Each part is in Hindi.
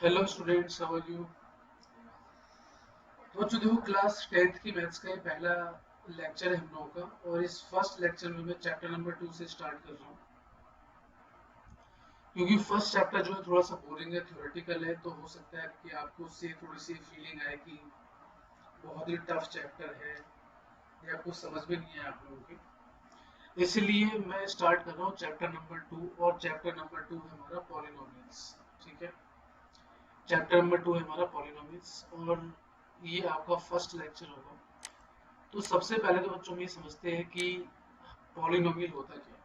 Hello students, how are you. तो जो देखो, क्लास 10th की मैथ्स का ये पहला लेक्चर है हम लोगों का। और इस फर्स्ट लेक्चर में मैं चैप्टर नंबर 2 से स्टार्ट कर रहा हूँ, क्योंकि फर्स्ट चैप्टर जो है थोड़ा सा बोरिंग है, थ्योरेटिकल है। तो हो सकता है कि आपको उससे थोड़ी सी फीलिंग आए कि बहुत ही टफ चैप्टर है या कुछ समझ में नहीं है आप लोगों के। इसलिए मैं स्टार्ट कर रहा हूँ चैप्टर नंबर 2। और चैप्टर नंबर 2 है हमारा पॉलिनोमियल्स। ठीक है, चैप्टर नंबर 2 है हमारा पॉलिनोमियल्स, और ये आपका फर्स्ट लेक्चर होगा। तो सबसे पहले तो बच्चों में ये समझते हैं कि पॉलिनोमियल होता क्या है।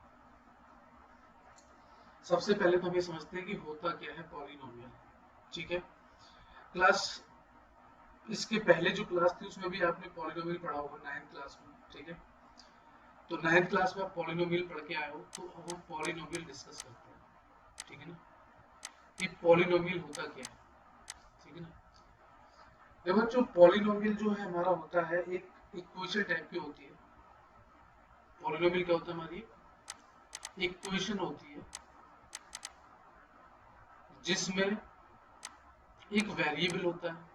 सबसे पहले तो हम ये समझते हैं कि होता क्या है पॉलिनोमियल। ठीक है, क्लास इसके पहले जो क्लास थी उसमें भी आपने पॉलिनोमियल पढ़ा होगा 9th क्लास में। ठीक है, तो 9th क्लास में आप पॉलिनोमियल पढ़ के आए हो, तो अब हम पॉलिनोमियल डिस्कस करते हैं। ठीक है ना, कि पॉलिनोमियल होता क्या है। ठीक है ना, देखो जो पॉलिनोमियल जो है हमारा होता है एक इक्वेशन टाइप की होती है। पॉलिनोमियल क्या होता है, हमारी इक्वेशन होती है जिसमें एक वेरिएबल होता है।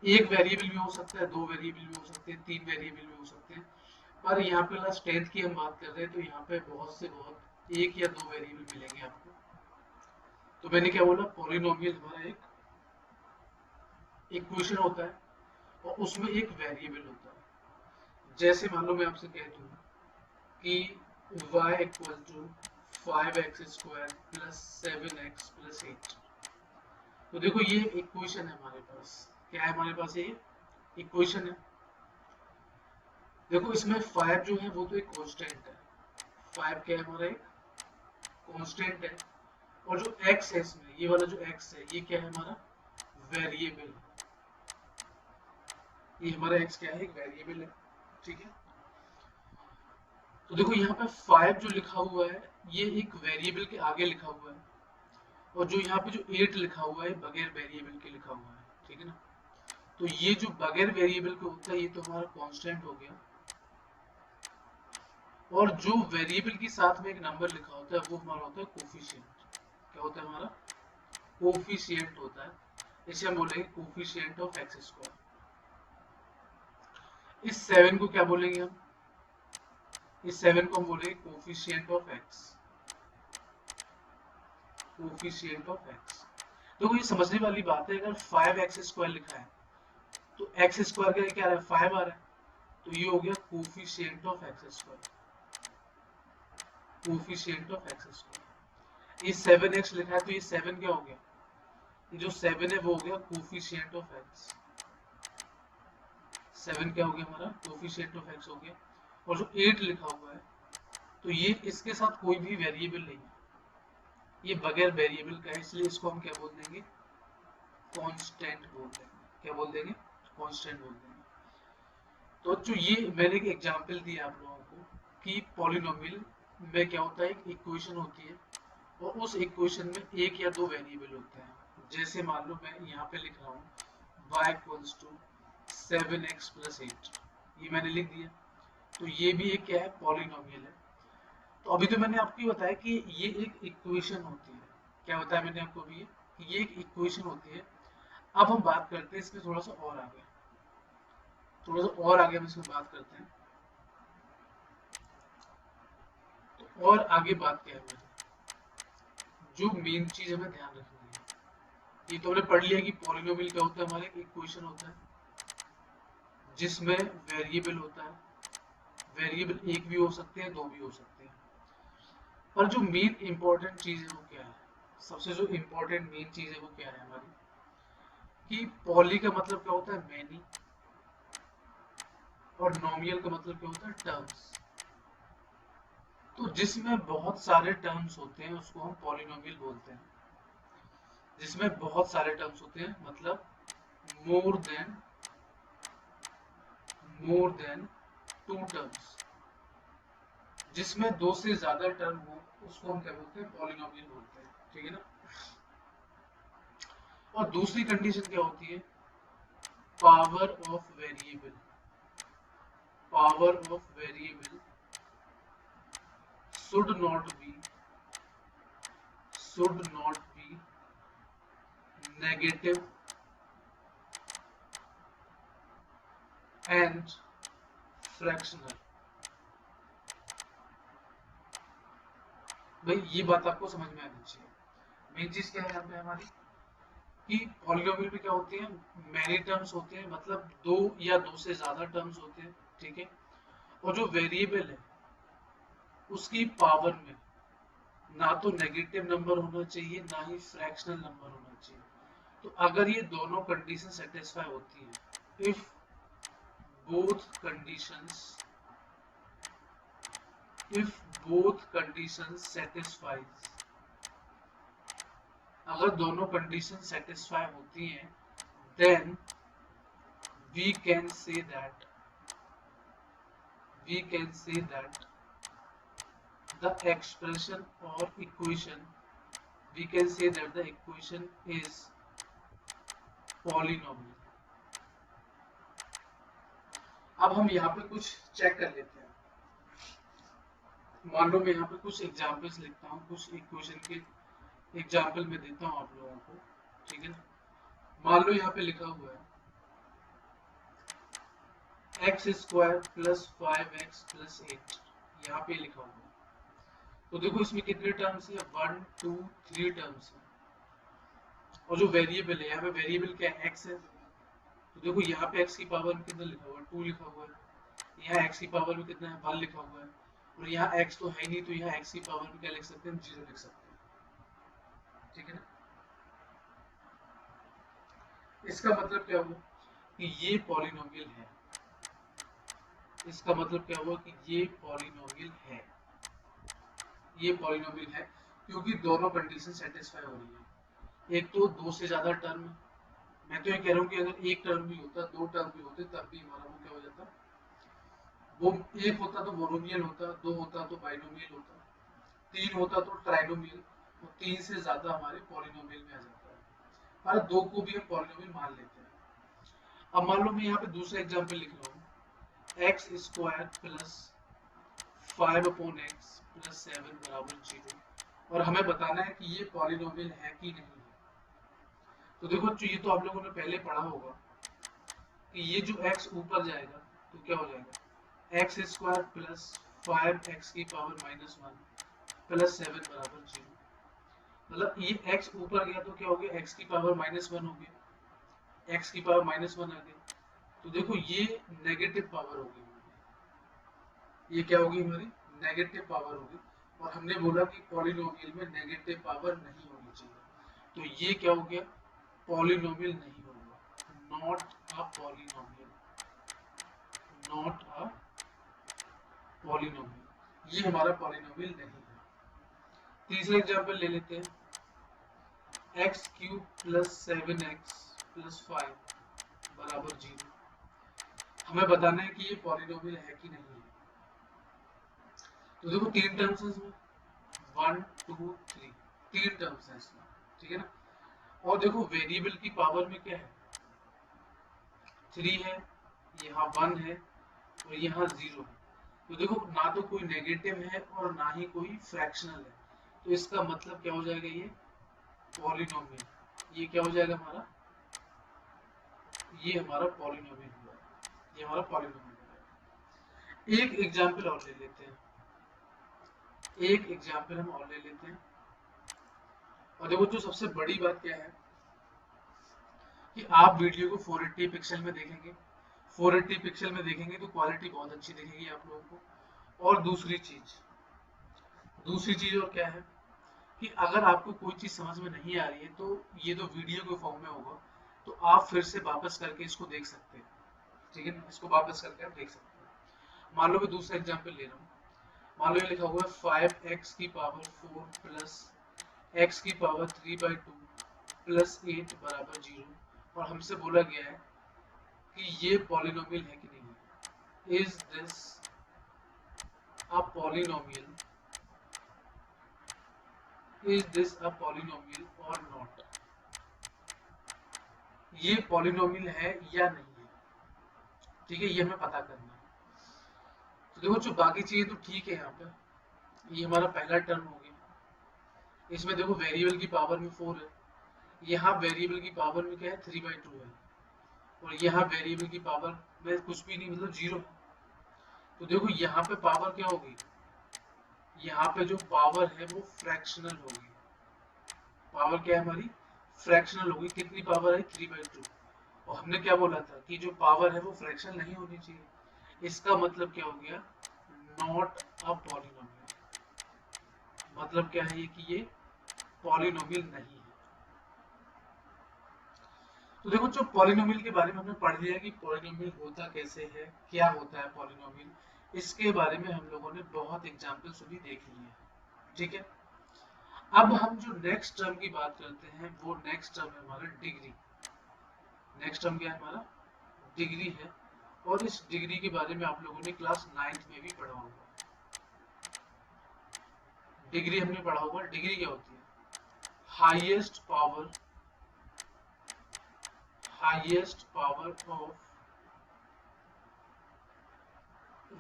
एक वेरिएबल भी हो सकता है, दो वेरिएबल भी हो सकते हैं, तीन वेरिएबल भी हो सकते हैं। पर यहाँ पे क्लास 10th की हम बात कर रहे हैं, तो यहाँ पे बहुत से बहुत एक या दो वेरिएबल मिलेंगे आपको। तो मैंने क्या बोला, पॉलिनोमियल हमारा एक इक्वेशन होता है और उसमें एक वेरिएबल होता है। जैसे मान लो मैं आपसे कह दूं कि y equal to 5x² plus 7x plus 8। तो देखो ये इक्वेशन है हमारे पास। क्या है हमारे पास, ये इक्वेशन है। देखो इसमें 5 जो है वो तो एक कांस्टेंट है। 5 क्या है, हमारा एक कांस्टेंट है। और जो x है इसमें, ये वाला जो x है, ये क्या है, हमारा वेरिएबल। ये हमारा x क्या है, एक वेरिएबल है। ठीक है, तो देखो यहाँ पे 5 जो लिखा हुआ है ये एक वेरिएबल के आगे लिखा हुआ है। और जो यहाँ पे जो 8 लिखा हुआ है बगैर वेरिएबल के लिखा हुआ है। ठीक है ना, तो ये जो बगैर वेरिएबल के होता है ये तो हमारा कांस्टेंट हो गया। और जो वेरिएबल के साथ में एक नंबर लिखा होता है वो हमारा होता है कोफिशिएंट। क्या होता है हमारा, कोफिशिएंट होता है। इसे हम बोलेंगे कोफिशिएंट ऑफ x²। इस 7 को क्या बोलेंगे हम, इस 7 को हम बोलेंगे coefficient of x। Coefficient of x, तो ये समझने वाली बात है। अगर 5x² लिखा है तो x² का क्या आ रहा है, 5 आ रहा है। तो ये हो गया coefficient of x²। Coefficient of x²। ये 7x लिखा है तो ये 7 क्या हो गया, ये जो 7 है वो हो गया कोफिशिएंट ऑफ x। 7 क्या हो गया हमारा, कोफिशिएंट ऑफ x हो गया। और जो 8 लिखा हुआ है तो ये इसके साथ कोई भी वेरिएबल नहीं है, ये बगैर वेरिएबल का है, इसलिए इसको हम क्या बोल देंगे, कांस्टेंट बोल देंगे। क्या बोल देंगे, कांस्टेंट बोल देंगे। तो जो ये मैंने एक एग्जांपल दिया आप लोगों को कि पॉलिनोमियल में क्या होता है, एक इक्वेशन होती है और उस इक्वेशन में एक या दो वेरिएबल होते हैं। जैसे मान लो मैं यहाँ पे लिख रहा हूँ y equals to 7x plus 8, ये मैंने लिख दिया। तो ये भी एक क्या है, पॉलिनोमियल है। तो अभी तो मैंने आपको बताया कि ये एक इक्वेशन होती है। क्या बताया मैंने आपको अभी, कि ये एक इक्वेशन होती है। अब हम बात करते हैं इसमें थोड़ा सा और आगे, थोड़ा सा और आगे हम इसमें बात करते हैं। तो और आगे बात क्या है मेरी, जो मेन चीज हमें ध्यान रखनी है, ये तो हमने पढ़ लिया कि पॉलिनोमियल क्या होता है, हमारे एक इक्वेशन होता है जिसमें वेरिएबल होता है। वेरिएबल एक भी हो सकते हैं, दो भी हो सकते हैं। पर जो मेन इंपॉर्टेंट चीज है वो क्या है, सबसे जो इंपॉर्टेंट मेन चीज है वो क्या है हमारी, कि पॉली का मतलब क्या होता है, मैनी। और नोमियल का मतलब क्या होता है, टर्म्स। तो जिसमें बहुत सारे टर्म्स होते हैं उसको हम पॉलिनोमियल बोलते हैं। जिसमें बहुत सारे टर्म्स होते हैं मतलब मोर देन टू टर्म्स, जिसमें दो से ज्यादा टर्म हो उसको हम क्या बोलते हैं, पॉलिनोमियल बोलते हैं। ठीक है ना, और दूसरी कंडीशन क्या होती है, power of variable. Power of variable should not be negative and fractional. भाई ये बात आपको समझ में आनी चाहिए। मेन चीज क्या है यहाँ पे हमारी कि पॉलिनोमियल में क्या होते हैं, मैनी टर्म्स होते हैं, मतलब दो या दो से ज्यादा टर्म्स होते हैं, ठीक है। और जो वेरिएबल है उसकी पावर में ना तो नेगेटिव नंबर होना चाहिए ना ही फ्रैक्शनल नंबर होना चाहिए। तो अगर ये दोनों कंडीशन सेटिस्फाई होती है, इफ बोथ कंडीशंस सेटिस्फाइज, अगर दोनों कंडीशन सेटिस्फाई होती हैं, then we can say that the expression or equation, we can say that the equation is polynomial। अब हम यहाँ पे कुछ चेक कर लेते हैं। मान लो मैं यहाँ पे कुछ एग्जाम्पल्स लिखता हूँ, कुछ इक्वेशन के एग्जाम्पल में देता हूँ आप लोगों को, ठीक है ना। मान लो यहाँ पे लिखा हुआ है x square plus 5x plus 8, यहाँ पे लिखा हुआ है। तो देखो इसमें कितने टर्म्स है, 1 2 3 टर्म्स है। और जो वेरिएबल है, यहाँ पे वेरिएबल क्या है, x है। तो देखो यहाँ पे x की पावर में कितना लिखा हुआ है, 2 लिखा हुआ है। यहाँ x की पावर में कितना है, 1 लिखा हुआ है। और यहाँ x तो है नहीं, तो यहाँ x की पावर में क्या लिख सकते हैं, 0 लिख सकते हैं, ठीक है ना। इसका मतलब क्या हुआ कि ये पॉलिनोमियल है। इसका मतलब क्या हुआ कि ये पॉलिनोमियल है, ये पॉलिनोमियल है, क्योंकि दोनों कंडीशन सेटिस्फाई हो रही है। एक तो दो से ज्यादा टर्म, मैं तो ये कह रहा हूँ कि अगर एक टर्म भी होता, दो टर्म भी होते, तब भी हमारा वो क्या हो जाता, वो एक होता तो मोनोमियल होता, दो होता तो बाइनोमियल होता, तीन होता तो ट्राइनोमियल, और तीन से ज्यादा हमारे पॉलिनोमियल में आ जाता है। पर दो को भी हम पॉलिनोमियल मान लेते हैं। अब मान लो मैं यहाँ पे दूसरा एग्जाम्पल लिख रहा हूँ, x square plus 5/x plus 7 बराबर 0, और हमें बताना है कि ये पॉलिनोमियल है कि नहीं है। तो देखो ये तो आप लोगों ने पहले पढ़ा होगा कि ये जो x ऊपर जाएगा तो क्या हो जाएगा, एक्स स्क्वायर प्लस 5x की पावर माइनस 1 प्लस 7 बराबर 0। मतलब ये x ऊपर गया तो क्या हो गया, x की पावर माइनस 1 हो गया, x की पावर माइनस 1 आ गई। तो देखो ये नेगेटिव पावर होगी, ये क्या होगी हमारी नेगेटिव पावर होगी। और हमने बोला कि पॉलिनोमियल में नेगेटिव पावर नहीं होनी चाहिए। तो ये क्या हो गया, पॉलिनोमियल नहीं होगा, not a polynomial, not a polynomial, ये हमारा पॉलिनोमियल नहीं है। तीसरा एग्जांपल ले लेते हैं, x cube plus 7x plus 5 बराबर 0। हमें बताना है कि ये पॉलिनोमियल है कि नहीं है। तो देखो तीन टर्म्स है इसमें, 1 2 3, तीन टर्म्स है इसमें, ठीक है ना। और देखो वेरिएबल की पावर में क्या है, 3 है, यहाँ 1 है और यहाँ 0 है। तो देखो ना तो कोई नेगेटिव है और ना ही कोई फ्रैक्शनल है। तो इसका मतलब क्या हो जाएगा, ये पॉलिनोमियल, ये क्या हो जाएगा हमारा, ये हमारा पॉलिनोमियल हुआ, ये हमारा पॉलिनोमियल हुआ। एक एग्जांपल और ले लेते हैं, एक एग्जांपल हम और ले लेते हैं। और देखो जो सबसे बड़ी बात क्या है कि आप वीडियो को 480 पिक्सल में देखेंगे, 480 पिक्सल में देखेंगे तो क्वालिटी बहुत अच्छी दिखेगी आप लोगों को। और दूसरी चीज और क्या है कि अगर आपको कोई चीज समझ में नहीं आ रही है तो ये तो वीडियो के फॉर्म में होगा, तो आप फिर से वापस करके इसको देख सकते हैं, ठीक है ना। इसको वापस करके आप देख सकते हैं। मान लो मैं दूसरा एग्जांपल ले रहा हूँ, मान लो ये लिखा हुआ है 5x की पावर 4 प्लस x की पावर 3/2 प्लस 8 बराबर 0। और हमसे बोला गया है कि ये पॉलिनोमियल है कि नहीं है, is this a polynomial, is this a polynomial और नॉट, ये पॉलिनोमियल है या नहीं है, ठीक है, ये हमें पता करना है। तो देखो जो बाकी चीजें तो ठीक है, यहाँ पे ये हमारा पहला टर्म हो गया, इसमें देखो वेरिएबल की पावर में 4 है, यहाँ वेरिएबल की पावर में क्या है 3/2 है, और यहाँ वेरिएबल की पावर में कुछ भी नहीं, मतलब 0 है। तो देखो यहाँ पे पावर क्या होगी, यहाँ पे जो पावर है वो फ्रैक्शनल होगी। पावर क्या है हमारी, फ्रैक्शनल होगी। कितनी पावर है 3/2। और हमने क्या बोला था कि जो पावर है वो फ्रैक्शनल नहीं होनी चाहिए। इसका मतलब क्या हो गया, नॉट अ पॉलिनोमियल। मतलब क्या है ये कि ये पॉलिनोमियल नहीं है। तो देखो जो पॉलिनोमियल के बारे में हमने पढ़ लिया कि पॉलिनोमियल होता कैसे है, क्या होता है पॉलिनोमियल, इसके बारे में हम लोगों ने बहुत एग्जांपल्स भी देख लिए हैं, ठीक है। अब हम जो नेक्स्ट टर्म की बात करते हैं वो नेक्स्ट टर्म है हमारा डिग्री। नेक्स्ट टर्म क्या है हमारा, डिग्री है। और इस डिग्री के बारे में आप लोगों ने क्लास 9th में भी पढ़ा होगा। डिग्री हमने पढ़ा होगा। डिग्री क्या होती है, highest power of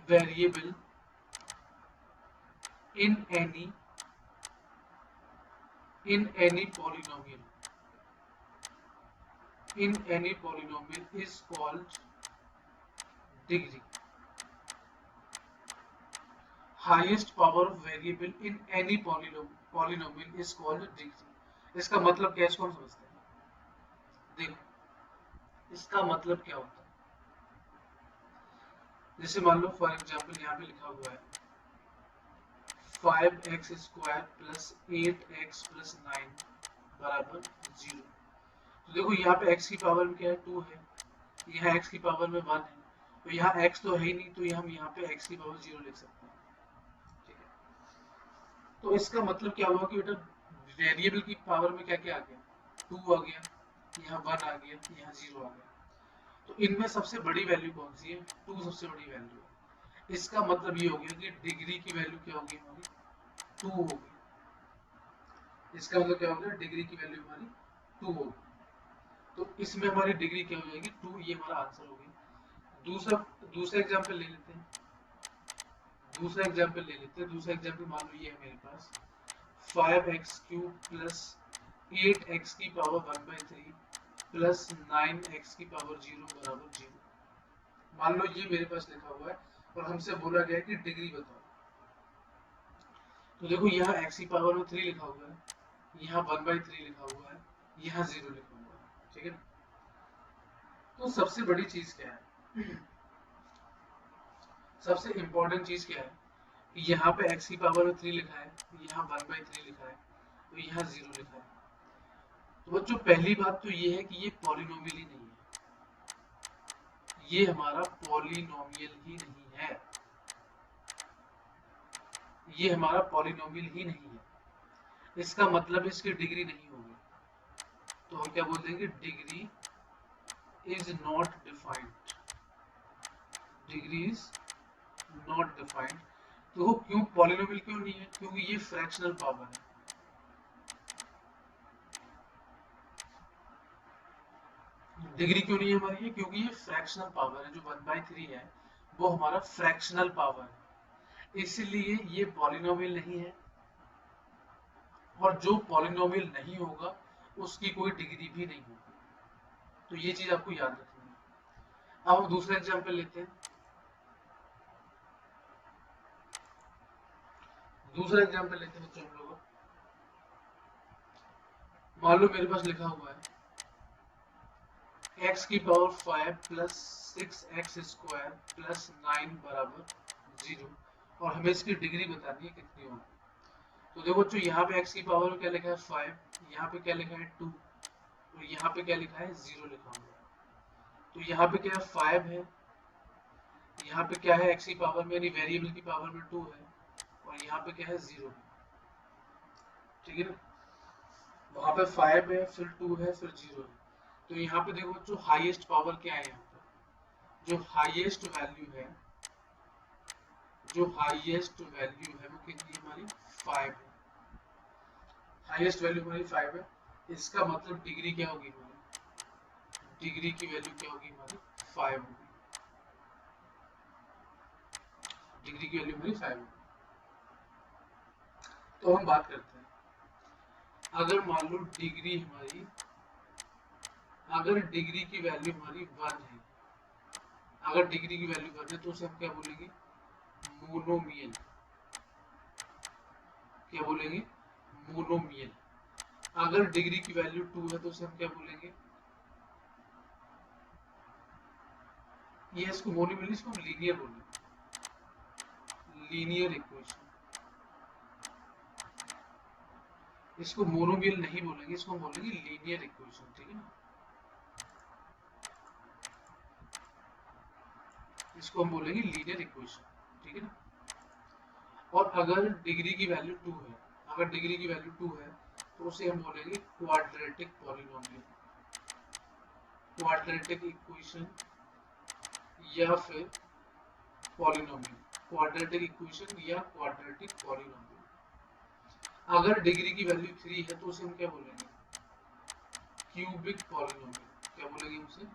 variable in any polynomial is called degree. Highest power of variable in any polynomial is called degree. इसका मतलब क्या है, इसको हम समझते हैं। देखो इसका मतलब क्या होता है, जैसे मान लो फॉर एग्जांपल यहाँ पे लिखा हुआ है 5x² प्लस 8x प्लस 9 बराबर 0। तो देखो यहाँ पे x की पावर में क्या है 2 है, यहाँ x की पावर में 1 है, तो यहाँ x तो है ही नहीं, तो हम यहाँ पे x की पावर 0 लिख सकते हैं, ठीक है। तो इसका मतलब क्या हुआ कि बेटा वेरिएबल की पावर में क्या क्या आ गया, 2 आ गया, यहाँ 1 आ गया, यहाँ 0 आ गया। तो इनमें सबसे बड़ी वैल्यू कौन सी है, 2 सबसे बड़ी वैल्यू है। इसका मतलब ये हो गया कि डिग्री की वैल्यू क्या होगी हमारी, 2 होगी। इसका मतलब क्या हो गया, डिग्री की वैल्यू हमारी 2 होगी। तो इसमें हमारी डिग्री क्या हो जाएगी 2, ये हमारा आंसर हो गया। दूसरा एग्जांपल ले लेते हैं। दूसरा एग्जांपल मान लो ये है मेरे पास 5x³ प्लस 8x की पावर 1/3 प्लस 9x की पावर 0 बराबर 0। मान लो ये मेरे पास लिखा हुआ है और हमसे बोला गया है कि डिग्री बताओ। तो देखो यहाँ x की पावर में 3 लिखा हुआ है, यहाँ 1/3 लिखा हुआ है, यहाँ 0 लिखा हुआ है, ठीक है। तो सबसे बड़ी चीज क्या है, सबसे इंपॉर्टेंट चीज क्या है, यहाँ पे x की पावर में 3 लिखा है, यहाँ 1/3 लिखा है, तो यहाँ 0 लिखा है। तो बच्चों पहली बात तो ये है कि ये पॉलिनोमियल ही नहीं है, ये हमारा पॉलिनोमियल ही नहीं है, ये हमारा पॉलिनोमियल ही नहीं है। इसका मतलब इसकी डिग्री नहीं होगी। तो हम क्या बोल देंगे, degree is not defined. Degree is not defined. तो क्यों पॉलिनोमियल क्यों नहीं है, क्योंकि ये फ्रैक्शनल पावर है। डिग्री क्यों नहीं है हमारी, क्योंकि ये फ्रैक्शनल पावर है। जो 1/3 है वो हमारा फ्रैक्शनल पावर है, इसलिए ये पॉलिनोमियल नहीं है। और जो पॉलिनोमियल नहीं होगा उसकी कोई डिग्री भी नहीं होगी। तो ये चीज आपको याद रखनी है। अब हम दूसरा एग्जांपल लेते हैं। दूसरा एग्जांपल लेते हैं बच्चों हम लोग। मान लो मेरे पास लिखा हुआ है x की पावर 5 प्लस 6x² प्लस 9 बराबर 0, और हमें इसकी डिग्री बतानी है कितनी होगी। तो देखो जो यहाँ पे x की पावर में क्या लिखा है 5, यहाँ पे क्या लिखा है 2, और यहाँ पे क्या लिखा है 0 लिखा हुआ है। तो यहाँ पे क्या है 5 है, यहाँ पे क्या है x की पावर में यानी वेरिएबल की पावर में 2 है, और यहाँ पे क्या है 0 है, ठीक है ना। वहां पे 5 है, फिर 2 है, फिर 0 है। तो यहाँ पे देखो जो हाईएस्ट पावर क्या है, यहाँ पे जो हाईएस्ट वैल्यू है, जो हाईएस्ट वैल्यू है वो कितनी है हमारी 5 है। हाईएस्ट वैल्यू हमारी 5 है। इसका मतलब डिग्री क्या होगी हमारी, डिग्री की वैल्यू क्या होगी हमारी 5 होगी। डिग्री की वैल्यू हमारी 5 होगी। तो हम बात करते हैं, अगर मान लो डिग्री हमारी अगर डिग्री की वैल्यू हमारी 1 है, अगर डिग्री की वैल्यू 1 है तो उसे हम क्या बोलेंगे, मोनोमियल। क्या बोलेंगे, मोनोमियल। अगर डिग्री की वैल्यू 2 है तो उसे हम क्या बोलेंगे, ये इसको मोनोमियल, इसको लीनियर बोलेंगे, लीनियर इक्वेशन। इसको मोनोमियल नहीं बोलेंगे, इसको हम बोलेंगे लीनियर इक्वेशन, ठीक है ना। इसको हम बोलेंगे लीनियर इक्वेशन, ठीक है ना। और अगर डिग्री की वैल्यू 2 है, अगर डिग्री की वैल्यू 2 है तो उसे हम बोलेंगे क्वाड्रेटिक पॉलिनोमियल, क्वाड्रेटिक इक्वेशन या फिर पॉलिनोमियल, क्वाड्रेटिक इक्वेशन या क्वाड्रेटिक पॉलिनोमियल। अगर डिग्री की वैल्यू 3 है तो उसे हम क्या बोलेंगे, क्यूबिक पॉलिनोमियल। क्या बोलेंगे उसे,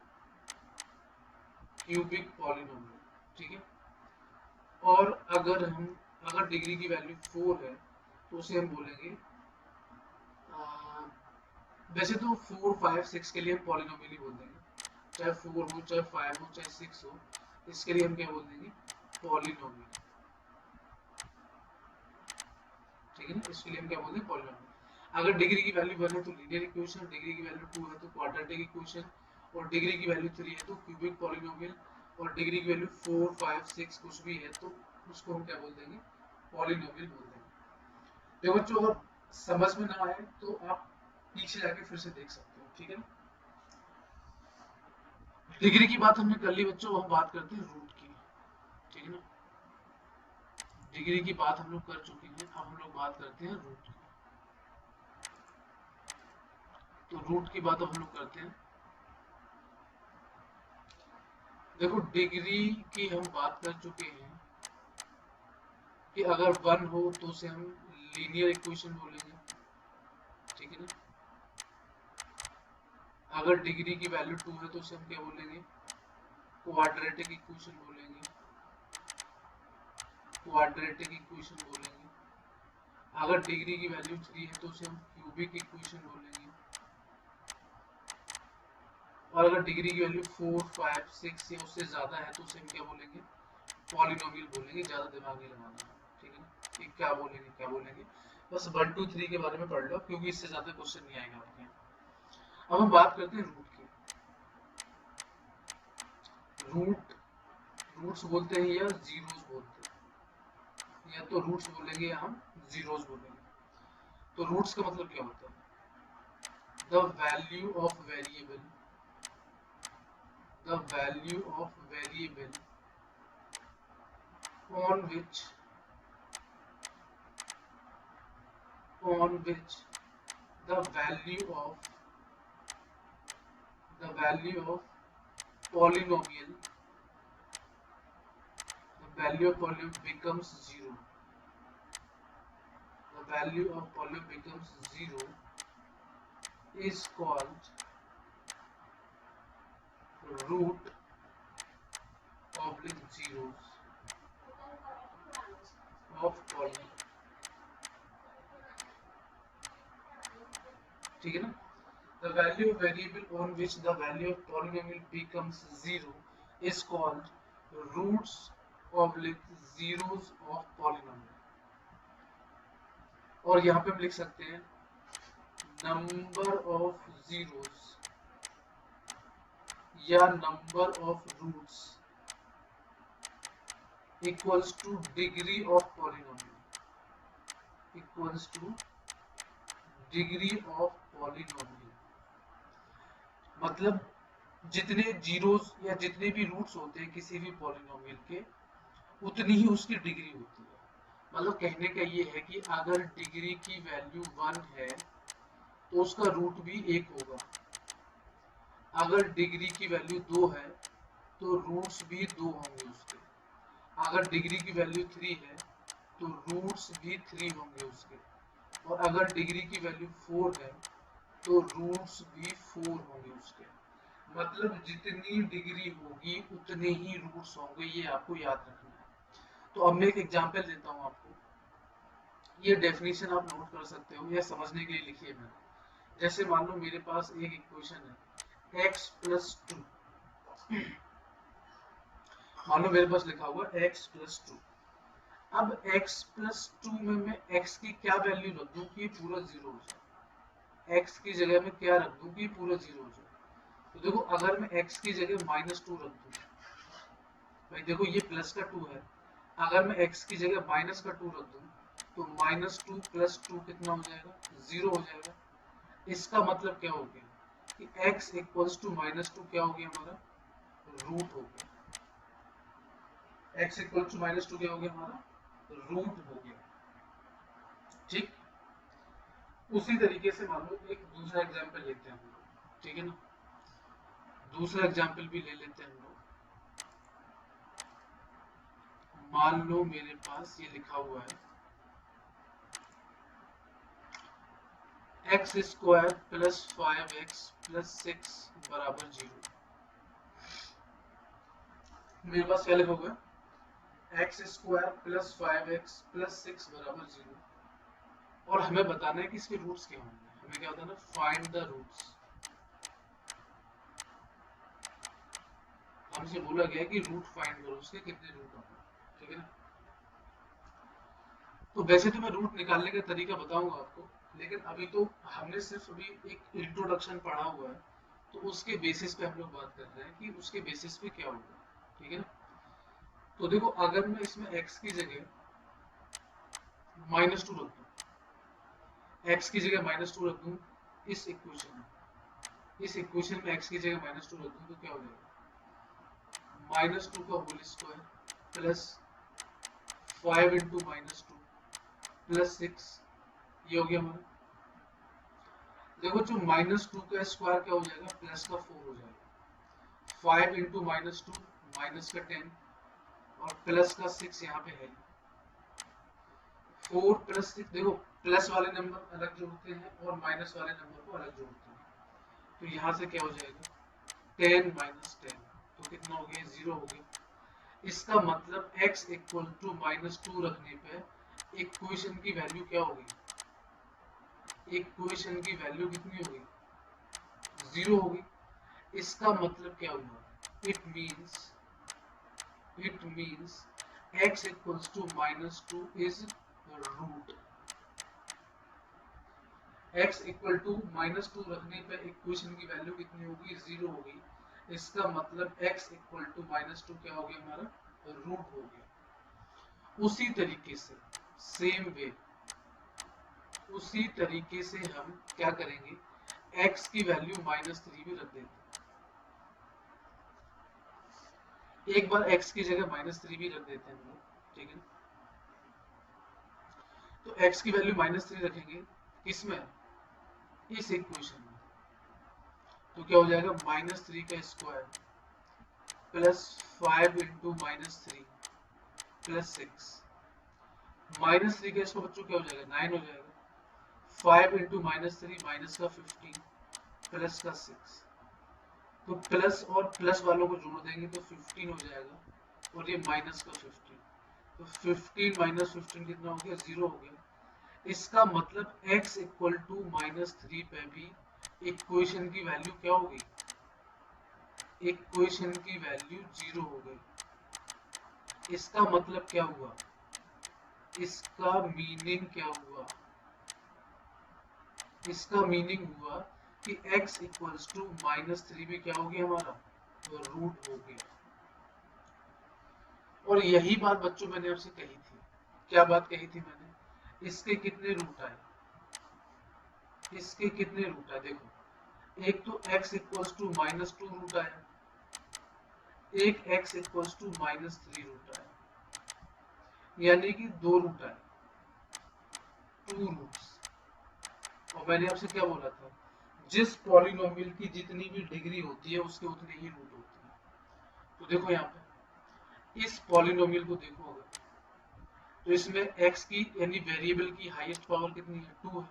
क्यूबिक पॉलिनोमियल, ठीक है। और अगर डिग्री की वैल्यू 4 है तो उसे हम बोलेंगे, वैसे तो 4, 5, 6 के लिए हम पॉलिनोमियल ही बोल देंगे, चाहे 4 हो, चाहे 5 हो, चाहे 6 हो, इसके लिए हम क्या बोल देंगे, पॉलिनोमियल, ठीक है ना। इसके लिए हम क्या बोल देंगे, पॉलिनोमियल। अगर डिग्री की वैल्यू 1 है तो लीनियर इक्वेशन, डिग्री की वैल्यू 2 है तो क्वाड्रेटिक इक्वेशन, और डिग्री की वैल्यू 3 है तो क्यूबिक पॉलिनोमियल, और डिग्री की वैल्यू 4, 5, 6 कुछ भी है तो उसको हम क्या बोल देंगे, पॉलिनोमियल बोल देंगे। देखो बच्चों, अगर समझ में ना आए तो आप पीछे जाके फिर से देख सकते हो, ठीक है ना। डिग्री की बात हमने कर ली बच्चों, हम बात करते हैं रूट की, ठीक है ना। डिग्री की बात हम लोग कर चुके हैं, अब हम लोग बात करते हैं रूट की। तो रूट की बात अब हम लोग करते हैं। देखो डिग्री की हम बात कर चुके हैं कि अगर 1 हो तो उसे हम लीनियर इक्वेशन बोलेंगे, ठीक है ना। अगर डिग्री की वैल्यू 2 है तो उसे हम क्या बोलेंगे, क्वाड्रेटिक इक्वेशन बोलेंगे, क्वाड्रेटिक इक्वेशन बोलेंगे। अगर डिग्री की वैल्यू 3 है तो उसे हम क्यूबिक इक्वेशन बोलेंगे, और अगर डिग्री की वैल्यू 4, 5, 6 या उससे ज्यादा है तो उसे हम क्या बोलेंगे, पॉलिनोमियल बोलेंगे। ज्यादा दिमाग नहीं लगाना, ठीक है ना। ये क्या बोलेंगे, क्या बोलेंगे, बस 1, 2, 3 के बारे में पढ़ लो, क्योंकि इससे ज्यादा क्वेश्चन नहीं आएगा आपके यहाँ। अब हम बात करते हैं रूट की। रूट्स बोलते हैं या जीरोस बोलते हैं, या तो रूट्स बोलेंगे या हम जीरोस बोलेंगे। तो रूट्स का मतलब क्या होता है, the value of variable, the value of variable on which the value of polynomial becomes zero. The value of polynomial becomes zero is called root oblique zeros of polynomial, ठीक है ना। The value of variable on which the value of polynomial becomes zero is called roots oblique zeros of polynomial। और यहाँ पे हम लिख सकते हैं नंबर ऑफ जीरोस या number of roots equals to degree of polynomial, equals to degree of polynomial. मतलब जितने जीरोस या जितने भी रूट्स होते हैं किसी भी पॉलिनोमियल के, उतनी ही उसकी डिग्री होती है। मतलब कहने का ये है कि अगर डिग्री की वैल्यू 1 है तो उसका रूट भी 1 होगा। अगर डिग्री की वैल्यू 2 है तो रूट्स भी 2 होंगे उसके। अगर डिग्री की वैल्यू 3 है तो रूट्स भी 3 होंगे उसके। और अगर डिग्री की वैल्यू 4 है तो रूट्स भी 4 होंगे उसके। मतलब जितनी डिग्री होगी उतने ही रूट्स होंगे, ये आपको याद रखना है। तो अब मैं एक एग्जांपल देता हूँ आपको, ये डेफिनेशन आप नोट कर सकते हो या समझने के लिए लिखिए मैंने। जैसे मान लो मेरे पास एक इक्वेशन है x प्लस 2, मान लो मेरे पास लिखा हुआ x प्लस 2। अब x प्लस 2 में मैं x की क्या वैल्यू रख दूं कि पूरा 0 हो जाए, x की जगह में क्या रख दूं कि पूरा 0 हो जाए। तो देखो अगर मैं x की जगह -2 रख दूं, भाई देखो ये प्लस का 2 है, अगर मैं x की जगह माइनस का 2 रख दूं तो -2 प्लस 2 कितना हो जाएगा, 0 हो जाएगा। इसका मतलब क्या हो गया कि x इक्वल्स टू -2 क्या हो गया हमारा, रूट हो गया। x इक्वल टू -2 क्या हो गया हमारा, रूट हो गया। ठीक, उसी तरीके से मान लो एक दूसरा एग्जांपल लेते हैं हम लोग, ठीक है ना, दूसरा एग्जांपल भी ले लेते हैं हम लोग। मान लो मेरे पास ये लिखा हुआ है x square plus 5x plus 6 बराबर 0। मेरे पास क्या लिखा हुआ है, x square plus 5x plus 6 बराबर 0, और हमें बताना है कि इसके रूट्स क्या होंगे। हमें क्या बताना है, फाइंड द रूट्स। हमसे बोला गया है कि रूट फाइंड करो, उसके कितने रूट होंगे, ठीक है ना। तो वैसे तो मैं रूट निकालने का तरीका बताऊंगा आपको, लेकिन अभी तो हमने सिर्फ अभी एक इंट्रोडक्शन पढ़ा हुआ है, तो उसके बेसिस पे हम लोग बात कर रहे हैं कि उसके बेसिस पे क्या होगा, ठीक है ना। तो देखो अगर मैं इसमें x की जगह -2 रख दूं, x की जगह -2 रख दूं इस इक्वेशन में x की जगह -2 रख दूं तो क्या हो जाएगा, -2 का whole square plus 5 into -2 plus 6, ये हो गया हमारा। देखो जो -2 का स्क्वायर क्या हो जाएगा, प्लस का 4 हो जाएगा। 5 इंटू -2 माइनस का 10 और प्लस का 6 यहाँ पे है। 4 प्लस 6, देखो प्लस वाले नंबर अलग जोड़ते हैं और माइनस वाले नंबर को अलग जोड़ते हैं, तो यहाँ से क्या हो जाएगा 10 माइनस 10, तो कितना हो गया 0 हो गया। इसका मतलब x इक्वल टू -2 रखने पे इक्वेशन की वैल्यू क्या होगी, इक्वेशन की वैल्यू कितनी होगी, 0 होगी। इसका मतलब क्या हुआ, it means x equals to -2 is root. x equal to -2 रखने पे इक्वेशन की वैल्यू कितनी होगी, 0 होगी। इसका मतलब x इक्वल टू -2 क्या हो गया हमारा, रूट हो गया। उसी तरीके से सेम वे, उसी तरीके से हम क्या करेंगे, x की वैल्यू -3 भी रख देंगे। एक बार x की जगह -3 भी रख देते हैं हम लोग, ठीक है। तो x की वैल्यू -3 रखेंगे किसमें, इस इक्वेशन में, तो क्या हो जाएगा -3 का स्क्वायर प्लस 5 इंटू -3 प्लस 6, -3 का इसको बच्चों क्या हो जाएगा 9 हो जाएगा। 5 इंटू -3 माइनस का 15 प्लस का 6, तो प्लस और प्लस वालों को जोड़ देंगे तो 15 हो जाएगा और ये माइनस का 15, तो 15 माइनस 15 कितना हो गया, 0 हो गया। इसका मतलब x इक्वल टू -3 पे भी इक्वेशन की वैल्यू क्या होगी, इक्वेशन की वैल्यू 0 हो गई। इसका मतलब क्या हुआ, इसका मीनिंग क्या हुआ, इसका मीनिंग हुआ कि x इक्वल्स टू -3 भी क्या हो गया हमारा, तो रूट हो गया। और यही बात बच्चों मैंने आपसे कही थी, क्या बात कही थी मैंने, इसके कितने रूट आए, इसके कितने रूट आए, देखो एक तो x इक्वल्स टू -2 रूट आया, एक x इक्वल्स टू -3 रूट आया, यानी कि 2 रूट आए, 2 रूट्स। और मैंने आपसे क्या बोला था, जिस पॉलिनोमियल की जितनी भी डिग्री होती है उसके उतने ही रूट होते हैं। तो देखो यहाँ पे इस पॉलिनोमियल को देखो अगर, तो इसमें x की यानी वेरिएबल की हाईएस्ट पावर कितनी है, 2 है,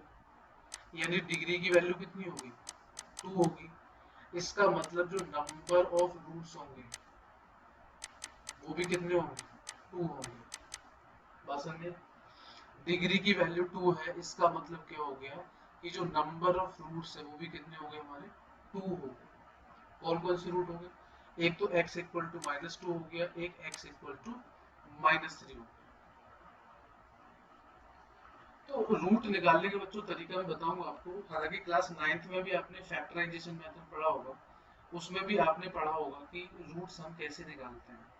यानी डिग्री की वैल्यू कितनी होगी, 2 होगी। इसका मतलब जो नंबर ऑफ रूट्स होंगे वो भी कितने होंगे, 2 होंगे। बात समझे, डिग्री की वैल्यू 2 है, इसका मतलब क्या हो गया कि जो नंबर ऑफ रूट्स है वो भी कितने हो गए हमारे, 2 हो गए। कौन कौन से रूट होंगे? एक तो x इक्वल टू -2 हो गया, एक x इक्वल टू -3 हो गया। तो रूट निकालने के बच्चों तरीका मैं बताऊंगा आपको। हालांकि क्लास 9th में भी आपने फैक्टराइजेशन मेथड पढ़ा होगा, उसमें भी आपने पढ़ा होगा कि रूट्स हम कैसे निकालते हैं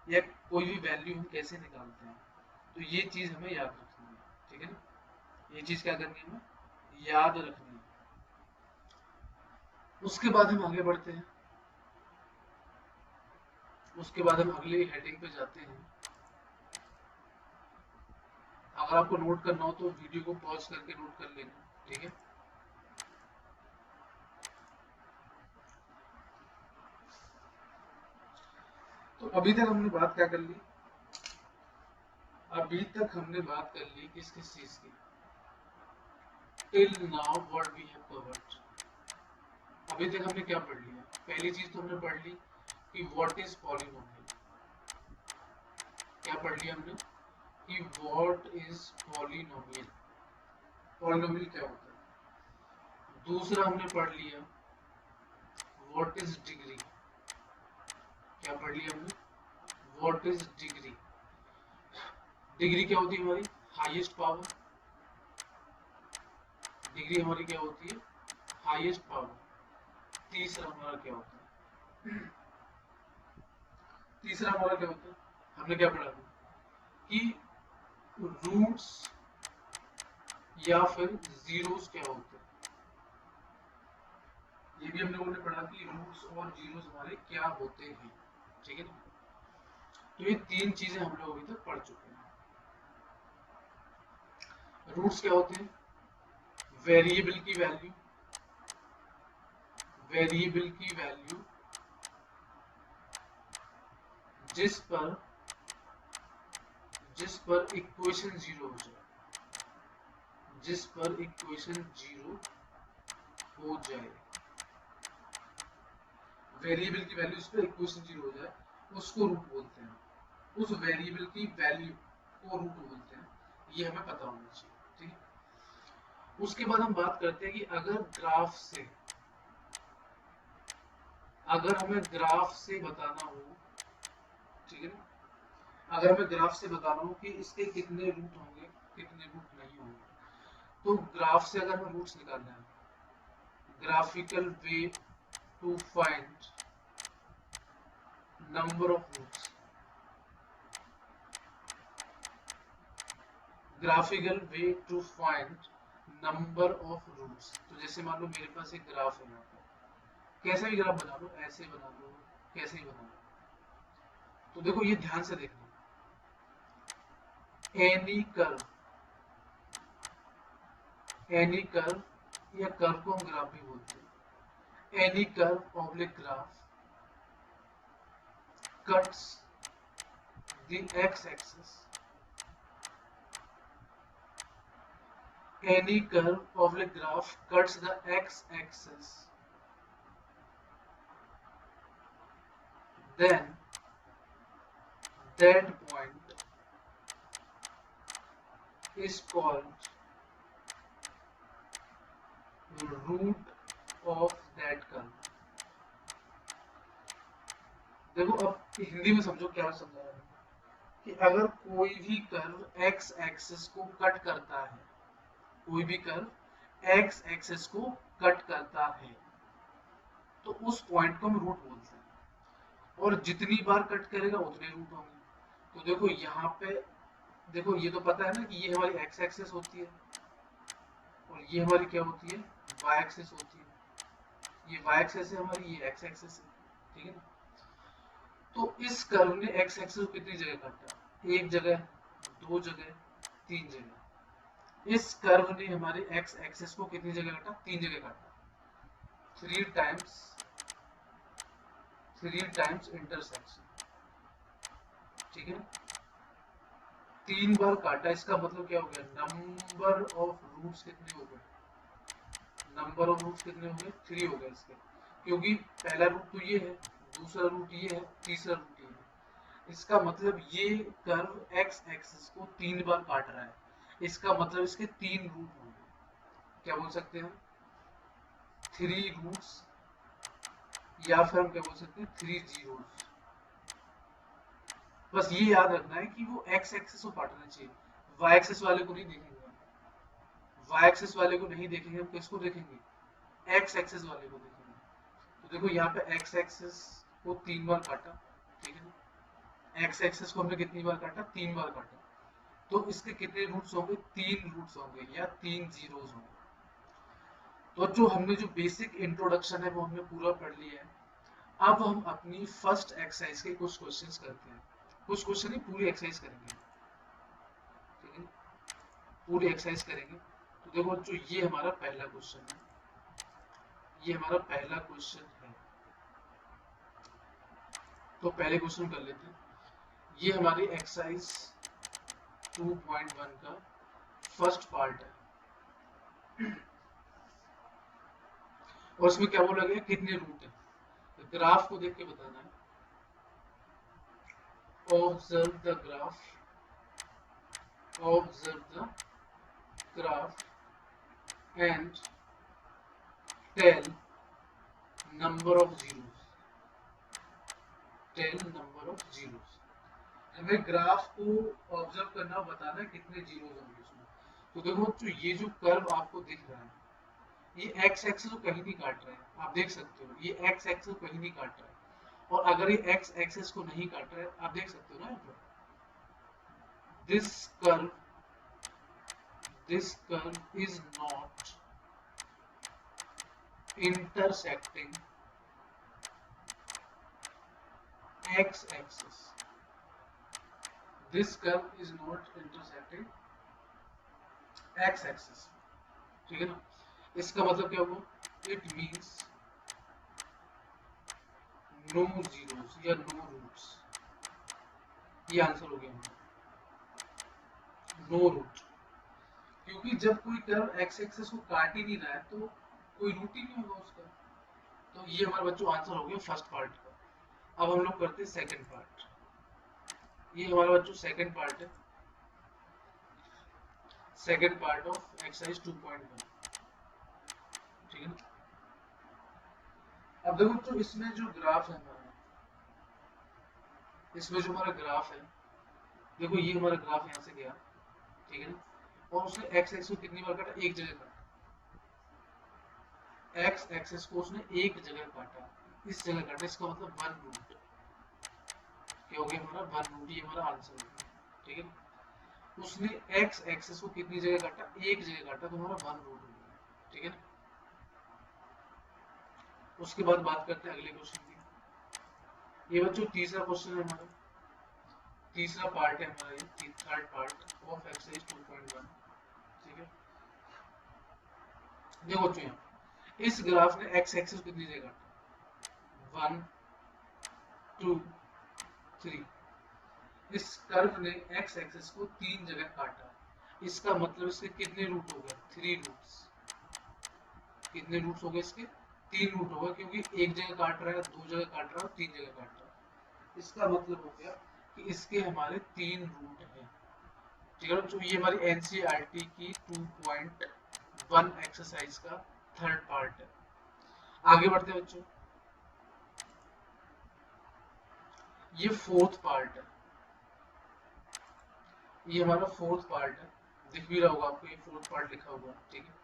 या कोई भी वैल्यू हम कैसे निकालते हैं। तो ये चीज हमें याद रखनी है, ठीक है ना? ये चीज क्या करनी है, हमें याद रखनी है। उसके बाद हम आगे बढ़ते हैं, उसके बाद हम अगले हेडिंग पे जाते हैं। अगर आपको नोट करना हो तो वीडियो को पॉज करके नोट कर लेना, ठीक है? तो अभी तक हमने बात क्या कर ली? अभी तक हमने बात कर ली किस किस चीज की? Till now what we have covered. अभी तक हमने क्या पढ़ लिया? पहली चीज तो हमने पढ़ ली कि व्हाट इज पॉलिनोमियल। क्या पढ़ लिया हमने? कि व्हाट इज पॉलिनोमियल, पॉलिनोमियल क्या होता है। दूसरा हमने पढ़ लिया व्हाट इज डिग्री। क्या पढ़ लिया हमने? What is degree. डिग्री क्या होती है हमारी? Highest power. डिग्री हमारी क्या होती है? Highest power. तीसरा हमारा क्या होता है? तीसरा हमारा क्या होता है? हमने क्या पढ़ा था कि रूट्स या फिर जीरोस क्या होते हैं। ये भी हम लोगों ने पढ़ा कि रूट्स और जीरोस हमारे क्या होते हैं, ठीक है ना? तो ये तीन चीजें हम लोग अभी तक पढ़ चुके हैं। रूट्स क्या होते हैं? वेरिएबल की वैल्यू, वेरिएबल की वैल्यू जिस पर इक्वेशन जीरो हो जाए, जिस पर इक्वेशन जीरो हो जाए, वेरिएबल की वैल्यू जिस पर इक्वेशन जीरो हो जाए उसको रूट बोलते हैं। उस वेरिएबल की वैल्यू को रूट बोलते हैं। ये हमें पता होना चाहिए, ठीक है? उसके बाद हम बात करते हैं कि अगर ग्राफ से, अगर हमें ग्राफ से बताना हो, ठीक है ना? अगर हमें ग्राफ से बताना हो कि इसके कितने रूट होंगे, कितने रूट नहीं होंगे, तो ग्राफ से अगर हमें रूट्स निकालना है, graphical way to find number of roots, graphical way to find number of roots. तो जैसे मान लो मेरे पास एक ग्राफ है, यहाँ पर कैसा भी ग्राफ बना लो, ऐसे बना लो, कैसे ही बना लो। तो देखो ये ध्यान से देखना, एनी कर्व, एनी कर्व या कर्व को हम ग्राफ भी बोलते हैं, any curve oblique graph cuts the x-axis, any curve of the graph cuts the x-axis, then that point is called root of that curve. देखो अब हिंदी में समझो क्या समझा रहा है कि अगर कोई भी कर्व x एक्सिस को कट करता है, कोई भी कर्व x एक्सिस को कट करता है, तो उस पॉइंट को हम रूट बोलते हैं। और जितनी बार कट करेगा उतने रूट होंगे। तो देखो यहाँ पे, देखो ये तो पता है ना कि ये हमारी x एक्सिस होती है और ये हमारी क्या होती है? y एक्सिस होती है। ये y एक्सिस है हमारी, ये x एक्सिस है, ठीक है ना? तो इस कर्व ने x एक्सिस को कितनी जगह काटा? एक जगह, दो जगह, तीन जगह। इस कर्व ने हमारे x एक्सिस को कितनी जगह काटा? तीन जगह काटा। थ्री टाइम्स इंटरसेक्शन, ठीक है? तीन बार काटा, इसका मतलब क्या हो गया? नंबर ऑफ रूट्स कितने हो गए? नंबर ऑफ रूट्स कितने हो गए? 3 हो गए इसके, क्योंकि पहला रूट तो ये है, दूसरा रूट ये है, तीसरा रूट ये है। इसका मतलब ये कर्व x एक्सिस को 3 बार काट रहा है, इसका मतलब इसके 3 रूट होंगे। क्या बोल सकते हैं? 3 रूट्स या फिर हम क्या बोल सकते हैं 3 जीरोस। बस ये याद रखना है कि वो एक्स एक्सिस को काटना चाहिए, वाई एक्सिस वाले को नहीं देखेंगे। वाई एक्सिस वाले को नहीं देखेंगे, हम किसको देखेंगे? एक्स एक्सिस वाले को देखेंगे। तो देखो यहाँ पे एक्स एक्सिस को 3 बार काटा, ठीक है ना। एक्स एक्सिस को हमने कितनी बार काटा? 3 बार काटा। तो इसके कितने रूट्स होंगे? 3 रूट्स होंगे या 3 जीरोस होंगे। तो जो हमने जो बेसिक इंट्रोडक्शन है वो हमने पूरा पढ़ लिया है। अब हम अपनी फर्स्ट एक्सरसाइज के कुछ क्वेश्चंस करते हैं। कुछ क्वेश्चन ही पूरी एक्सरसाइज करेंगे, ठीक है, पूरी एक्सरसाइज करेंगे। तो देखो जो ये हमारा पहला क्वेश्चन है, ये हमारा पहला क्वेश्चन है। तो पहले क्वेश्चन कर लेते हैं। ये हमारी एक्सरसाइज 2.1 का फर्स्ट पार्ट है और इसमें क्या बोला गया? कितने रूट है? तो ग्राफ को देख के बताना है। Observe the graph, observe the graph and tell number of zeros, tell number of zeros. हमें ग्राफ को ऑब्जर्व करना, बताना है कितने जीरोस होंगे इसमें। तो देखो जो ये जो कर्व आपको दिख रहा है, ये एक्स एक्सिस को कहीं नहीं काट रहा है, आप देख सकते हो ये एक्स एक्सिस को कहीं नहीं काट रहा है। और अगर ये एक्स एक्सिस को नहीं काट रहा है, आप देख सकते हो ना यहाँ पर, this curve is not intersecting x axis, this curve is not intersecting x axis, ठीक है ना। इसका मतलब क्या हुआ? इट मीन्स नो जीरोस या नो रूट्स। ये आंसर हो गया हमारा, नो रूट। क्योंकि जब कोई कर्व एक्स एक्सिस को काट ही नहीं रहा है तो कोई रूट ही नहीं होगा उसका। तो ये हमारा बच्चों आंसर हो गया फर्स्ट पार्ट का। अब हम लोग करते हैं सेकंड पार्ट। ये हमारा बच्चों सेकंड पार्ट है, सेकंड पार्ट ऑफ एक्सरसाइज 2.1, ठीक है ना। अब देखो तो इसमें जो ग्राफ है हमारा, इसमें जो हमारा ग्राफ है, देखो ये हमारा ग्राफ यहाँ से गया, ठीक है ना। और उसने एक्स एक्सिस को कितनी बार काटा? एक जगह काटा। एक्स एक्सिस को उसने एक जगह काटा, इस जगह काटा, इसका मतलब 1 रूट। क्या हो गया हमारा? 1 रूट। ये हमारा आंसर हो गया, ठीक है ना। उसने एक्स एक्सिस को कितनी जगह काटा? एक जगह काटा, तो हमारा 1 रूट हो गया, ठीक है ना। उसके बाद बात करते हैं अगले क्वेश्चन की। ये बच्चों तीसरा क्वेश्चन है हमारा, तीसरा पार्ट है हमारा, ये थर्ड पार्ट ऑफ एक्सरसाइज 2.1, ठीक है। देखो बच्चों यहाँ इस ग्राफ ने एक्स एक्सिस कितनी जगह काटा? 1 2 3। इस कर्व ने एक्स एक्सिस को 3 जगह काटा, इसका मतलब इसके कितने रूट हो गए? 3 रूट्स। कितने रूट्स हो गए इसके? 3 रूट हो गए, क्योंकि एक जगह काट रहा है, 2 जगह काट रहा है और 3 जगह काट रहा है। इसका मतलब हो गया कि इसके हमारे 3 रूट हैं, ठीक है। तो ये हमारी एनसीईआरटी की 2.1 एक्सरसाइज का थर्ड पार्ट है। आगे बढ़ते हैं बच्चों, ये फोर्थ पार्ट है, ये हमारा फोर्थ पार्ट है। दिख भी रहा होगा आपको, ये फोर्थ पार्ट लिखा हुआ है, ठीक है।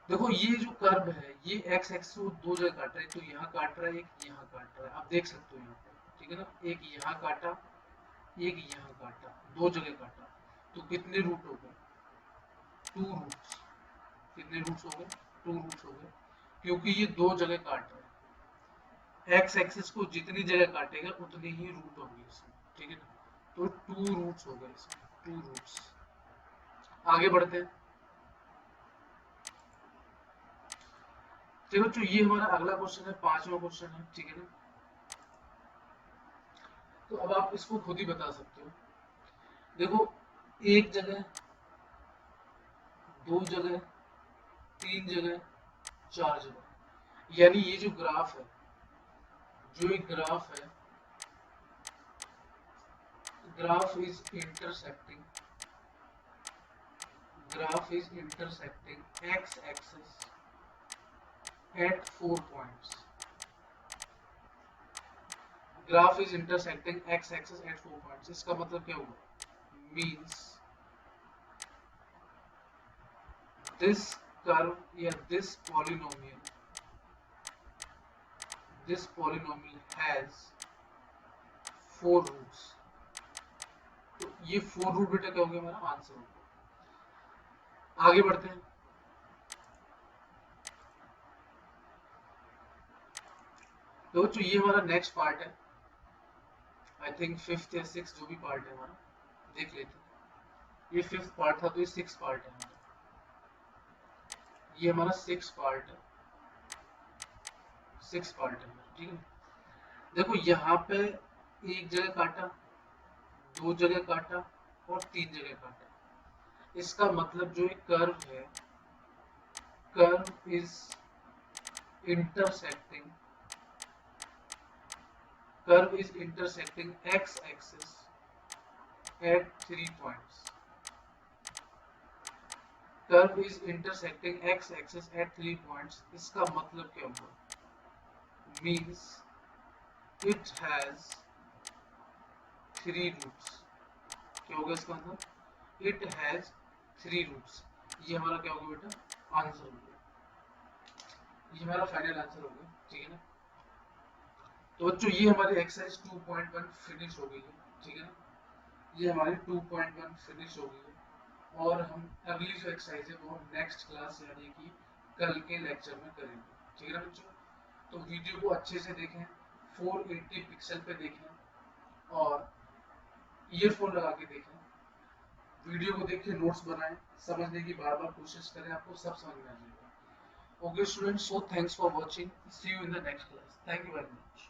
देखो ये जो कर्व है, ये एक्स एक्सिस को 2 जगह काट रहा है, तो यहाँ काट रहा है, एक यहाँ काट रहा है, आप देख सकते हो यहाँ पे, ठीक है ना। एक यहाँ काटा, एक यहाँ काटा, 2 जगह काटा, तो कितने रूट हो गए? 2 रूट्स। कितने रूट्स हो गए? 2 रूट्स हो गए, क्योंकि ये 2 जगह काट रहा है। एक्स एक्सिस को जितनी जगह काटेगा उतने ही रूट होंगे इसमें, ठीक है ना। तो 2 रूट्स हो गए इसमें, 2 रूट्स। आगे बढ़ते हैं। देखो तो ये हमारा अगला क्वेश्चन है, पांचवा क्वेश्चन है, ठीक है ना। तो अब आप इसको खुद ही बता सकते हो। देखो एक जगह, 2 जगह, 3 जगह, 4 जगह, यानी ये जो ग्राफ है, जो एक ग्राफ है, graph is intersecting, graph is intersecting x axis at 4 points, graph is intersecting x axis at 4 points, इसका मतलब क्या हुआ, मींस दिस कर्व या दिस पॉलिनोमियल हैज 4 रूट्स। तो ये 4 रूट बेटा क्या हो गया हमारा आंसर होगा। आगे बढ़ते हैं। तो बच्चों ये हमारा नेक्स्ट पार्ट है, आई थिंक 5th या 6th जो भी पार्ट है हमारा, देख लेते हैं। ये 5th पार्ट था तो ये 6th पार्ट है हमारा, ये हमारा 6th पार्ट है, 6th पार्ट है हमारा, ठीक है। देखो यहाँ पे एक जगह काटा, 2 जगह काटा और 3 जगह काटा। इसका मतलब जो एक कर्व है, curve is intersecting x axis at 3 points. Curve is intersecting x axis at 3 points. इसका मतलब क्या हुआ, means it has 3 roots। क्या होगा इसका मतलब, it has 3 roots। ये हमारा क्या होगा बेटा आंसर होगा, ये हमारा फाइनल आंसर होगा, ठीक है ना। तो बच्चों ये हमारी एक्सरसाइज 2.1 फिनिश हो गई है, ठीक है ना। ये हमारी 2.1 फिनिश हो गई है और हम अगली जो एक्सरसाइज है वो हम नेक्स्ट क्लास यानी कि कल के लेक्चर में करेंगे, ठीक है ना बच्चों। तो वीडियो को अच्छे से देखें, 480 पिक्सल पे देखें और ईयरफोन लगा के देखें। वीडियो को देख के नोट्स बनाएं, समझने की बार बार कोशिश करें, आपको सब समझ में आ जाएगा। Okay students, so thanks for watching, see you in the next class, thank you very much.